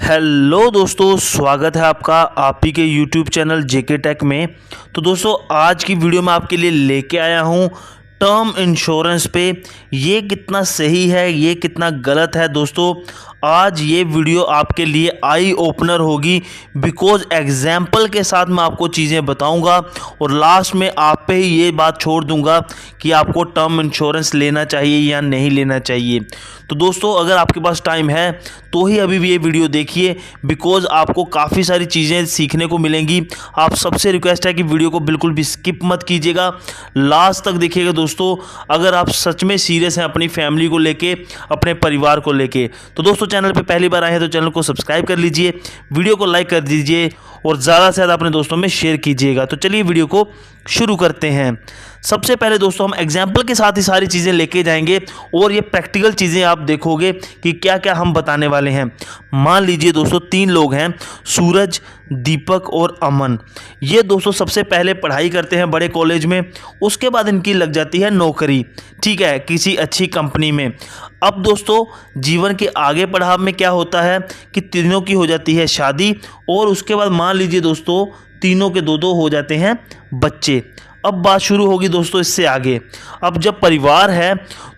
Hello दोस्तों, स्वागत है आपका आप ही के यूट्यूब चैनल जेके टेक में। तो दोस्तों, आज की वीडियो में आपके लिए लेके आया हूँ टर्म इंश्योरेंस पे ये कितना सही है, ये कितना गलत है। दोस्तों, आज ये वीडियो आपके लिए आई ओपनर होगी, बिकॉज एग्जाम्पल के साथ मैं आपको चीज़ें बताऊंगा और लास्ट में आप पे ही ये बात छोड़ दूंगा कि आपको टर्म इंश्योरेंस लेना चाहिए या नहीं लेना चाहिए। तो दोस्तों, अगर आपके पास टाइम है तो ही अभी भी ये वीडियो देखिए, बिकॉज आपको काफ़ी सारी चीज़ें सीखने को मिलेंगी। आप सबसे रिक्वेस्ट है कि वीडियो को बिल्कुल भी स्किप मत कीजिएगा, लास्ट तक देखिएगा। दोस्तों, अगर आप सच में सीरियस हैं अपनी फैमिली को लेके, अपने परिवार को लेके, तो दोस्तों चैनल पे पहली बार आए हैं तो चैनल को सब्सक्राइब कर लीजिए, वीडियो को लाइक कर दीजिए और ज़्यादा से ज़्यादा अपने दोस्तों में शेयर कीजिएगा। तो चलिए वीडियो को शुरू करते हैं। सबसे पहले दोस्तों, हम एग्जाम्पल के साथ ही सारी चीज़ें लेके जाएंगे और ये प्रैक्टिकल चीज़ें आप देखोगे कि क्या क्या हम बताने वाले हैं। मान लीजिए दोस्तों, 3 लोग हैं, सूरज, दीपक और अमन। ये दोस्तों सबसे पहले पढ़ाई करते हैं बड़े कॉलेज में, उसके बाद इनकी लग जाती है नौकरी, ठीक है, किसी अच्छी कंपनी में। अब दोस्तों, जीवन के आगे पड़ाव में क्या होता है कि तीनों की हो जाती है शादी और उसके बाद मान लीजिए दोस्तों, तीनों के दो हो जाते हैं बच्चे। अब बात शुरू होगी दोस्तों इससे आगे। अब जब परिवार है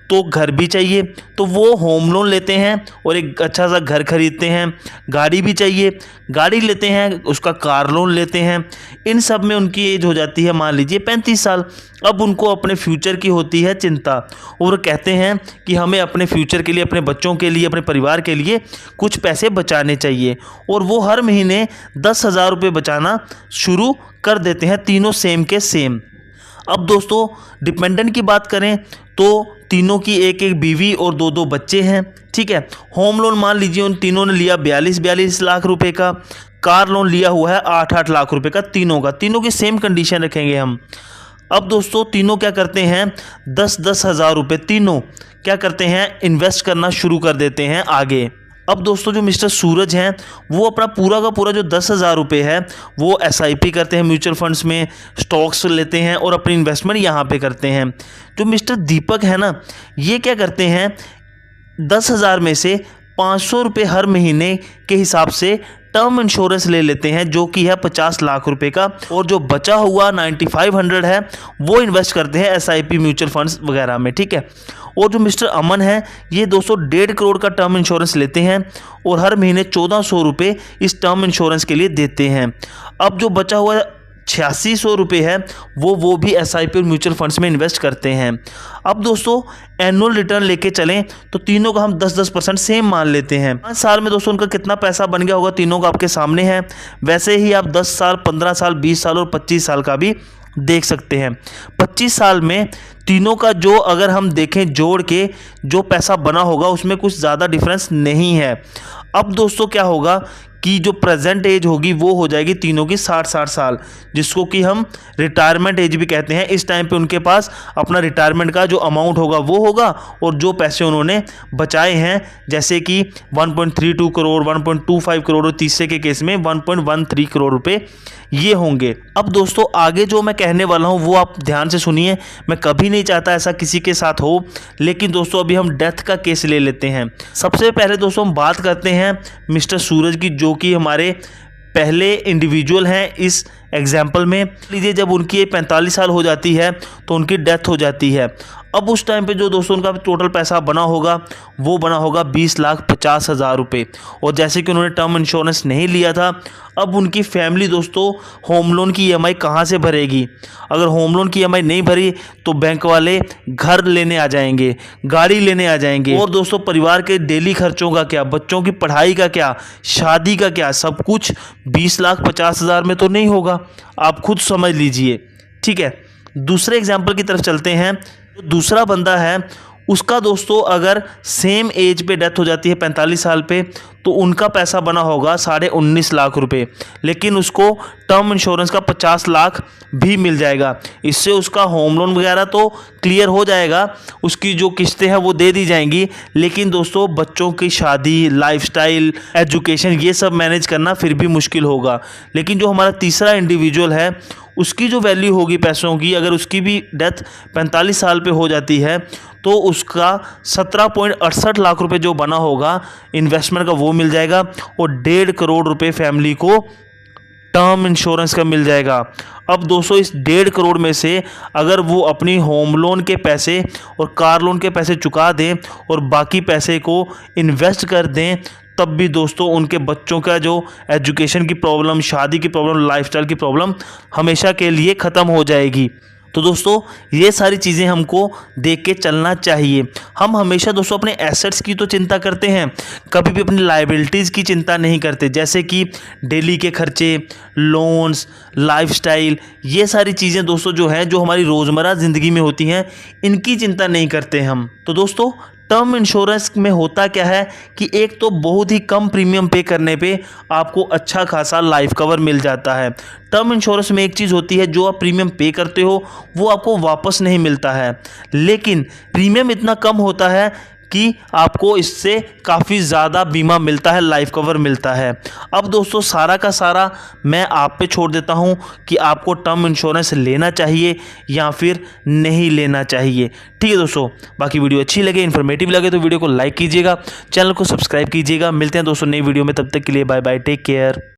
तो घर भी चाहिए, तो वो होम लोन लेते हैं और एक अच्छा सा घर खरीदते हैं। गाड़ी भी चाहिए, गाड़ी लेते हैं, उसका कार लोन लेते हैं। इन सब में उनकी एज हो जाती है मान लीजिए 35 साल। अब उनको अपने फ्यूचर की होती है चिंता और कहते हैं कि हमें अपने फ्यूचर के लिए, अपने बच्चों के लिए, अपने परिवार के लिए कुछ पैसे बचाने चाहिए। और वो हर महीने 10,000 रुपये बचाना शुरू कर देते हैं, तीनों सेम के सेम। अब दोस्तों, डिपेंडेंट की बात करें तो तीनों की एक एक बीवी और 2 बच्चे हैं, ठीक है। होम लोन मान लीजिए उन तीनों ने लिया 42 लाख रुपए का। कार लोन लिया हुआ है 8 लाख रुपए का, तीनों की सेम कंडीशन रखेंगे हम। अब दोस्तों, तीनों क्या करते हैं, 10 हज़ार रुपये तीनों क्या करते हैं, इन्वेस्ट करना शुरू कर देते हैं आगे। अब दोस्तों, जो मिस्टर सूरज हैं वो अपना पूरा का पूरा जो 10,000 रुपये है वो SIP करते हैं, म्यूचुअल फंड्स में स्टॉक्स लेते हैं और अपनी इन्वेस्टमेंट यहाँ पे करते हैं। जो मिस्टर दीपक है ना, ये क्या करते हैं, 10,000 में से 500 रुपये हर महीने के हिसाब से टर्म इंश्योरेंस ले लेते हैं, जो कि है 50 लाख रुपए का। और जो बचा हुआ 9500 है वो इन्वेस्ट करते हैं SIP म्यूचुअल फंड्स वगैरह में, ठीक है। और जो मिस्टर अमन है, ये 1.5 करोड़ का टर्म इंश्योरेंस लेते हैं और हर महीने 1400 रुपये इस टर्म इंश्योरेंस के लिए देते हैं। अब जो बचा हुआ 8600 रुपये है वो भी SIP और म्यूचुअल फंड्स में इन्वेस्ट करते हैं। अब दोस्तों, एनुअल रिटर्न लेके चलें तो तीनों का हम 10% सेम मान लेते हैं। 5 साल में दोस्तों उनका कितना पैसा बन गया होगा, तीनों का आपके सामने है। वैसे ही आप 10 साल, 15 साल, 20 साल और 25 साल का भी देख सकते हैं। 25 साल में तीनों का जो अगर हम देखें जोड़ के जो पैसा बना होगा उसमें कुछ ज़्यादा डिफरेंस नहीं है। अब दोस्तों क्या होगा कि जो प्रेजेंट एज होगी वो हो जाएगी तीनों की 60 साल, जिसको कि हम रिटायरमेंट एज भी कहते हैं। इस टाइम पे उनके पास अपना रिटायरमेंट का जो अमाउंट होगा वो होगा और जो पैसे उन्होंने बचाए हैं, जैसे कि 1.32 करोड़, 1.25 करोड़ और तीसरे के केस में 1.13 करोड़ रुपए ये होंगे। अब दोस्तों, आगे जो मैं कहने वाला हूँ वो आप ध्यान से सुनिए। मैं कभी नहीं चाहता ऐसा किसी के साथ हो, लेकिन दोस्तों अभी हम डेथ का केस ले लेते हैं। सबसे पहले दोस्तों हम बात करते हैं मिस्टर सूरज की, जो कि हमारे पहले इंडिविजुअल हैं इस एग्जाम्पल में। लीजिए, जब उनकी 45 साल हो जाती है तो उनकी डेथ हो जाती है। अब उस टाइम पे जो दोस्तों उनका टोटल पैसा बना होगा वो बना होगा 20,50,000 रुपये। और जैसे कि उन्होंने टर्म इंश्योरेंस नहीं लिया था, अब उनकी फैमिली दोस्तों होम लोन की EMI कहाँ से भरेगी। अगर होम लोन की EMI नहीं भरी तो बैंक वाले घर लेने आ जाएंगे, गाड़ी लेने आ जाएंगे। और दोस्तों, परिवार के डेली खर्चों का क्या, बच्चों की पढ़ाई का क्या, शादी का क्या, सब कुछ 20,50,000 में तो नहीं होगा। आप खुद समझ लीजिए, ठीक है। दूसरे एग्जाम्पल की तरफ चलते हैं। दूसरा बंदा है, उसका दोस्तों अगर सेम एज पे डेथ हो जाती है 45 साल पे, तो उनका पैसा बना होगा 19.5 लाख रुपए, लेकिन उसको टर्म इंश्योरेंस का 50 लाख भी मिल जाएगा। इससे उसका होम लोन वगैरह तो क्लियर हो जाएगा, उसकी जो किस्तें हैं वो दे दी जाएंगी, लेकिन दोस्तों बच्चों की शादी, लाइफस्टाइल, एजुकेशन ये सब मैनेज करना फिर भी मुश्किल होगा। लेकिन जो हमारा तीसरा इंडिविजुअल है उसकी जो वैल्यू होगी पैसों की, अगर उसकी भी डेथ 45 साल पे हो जाती है तो उसका 17.68 लाख रुपए जो बना होगा इन्वेस्टमेंट का वो मिल जाएगा और 1.5 करोड़ रुपए फैमिली को टर्म इंश्योरेंस का मिल जाएगा। अब दोस्तों इस 1.5 करोड़ में से अगर वो अपनी होम लोन के पैसे और कार लोन के पैसे चुका दें और बाकी पैसे को इन्वेस्ट कर दें, तब भी दोस्तों उनके बच्चों का जो एजुकेशन की प्रॉब्लम, शादी की प्रॉब्लम, लाइफस्टाइल की प्रॉब्लम हमेशा के लिए ख़त्म हो जाएगी। तो दोस्तों ये सारी चीज़ें हमको देख के चलना चाहिए। हम हमेशा दोस्तों अपने एसेट्स की तो चिंता करते हैं, कभी भी अपनी लायबिलिटीज़ की चिंता नहीं करते, जैसे कि डेली के खर्चे, लोन्स, लाइफस्टाइल, ये सारी चीज़ें दोस्तों जो हैं, जो हमारी रोज़मर्रा ज़िंदगी में होती हैं, इनकी चिंता नहीं करते हम। तो दोस्तों टर्म इंश्योरेंस में होता क्या है कि एक तो बहुत ही कम प्रीमियम पे करने पे आपको अच्छा खासा लाइफ कवर मिल जाता है। टर्म इंश्योरेंस में एक चीज़ होती है, जो आप प्रीमियम पे करते हो वो आपको वापस नहीं मिलता है, लेकिन प्रीमियम इतना कम होता है कि आपको इससे काफ़ी ज़्यादा बीमा मिलता है, लाइफ कवर मिलता है। अब दोस्तों सारा का सारा मैं आप पे छोड़ देता हूं कि आपको टर्म इंश्योरेंस लेना चाहिए या फिर नहीं लेना चाहिए। ठीक है दोस्तों, बाकी वीडियो अच्छी लगे, इन्फॉर्मेटिव लगे तो वीडियो को लाइक कीजिएगा, चैनल को सब्सक्राइब कीजिएगा। मिलते हैं दोस्तों नई वीडियो में, तब तक के लिए बाय बाय, टेक केयर।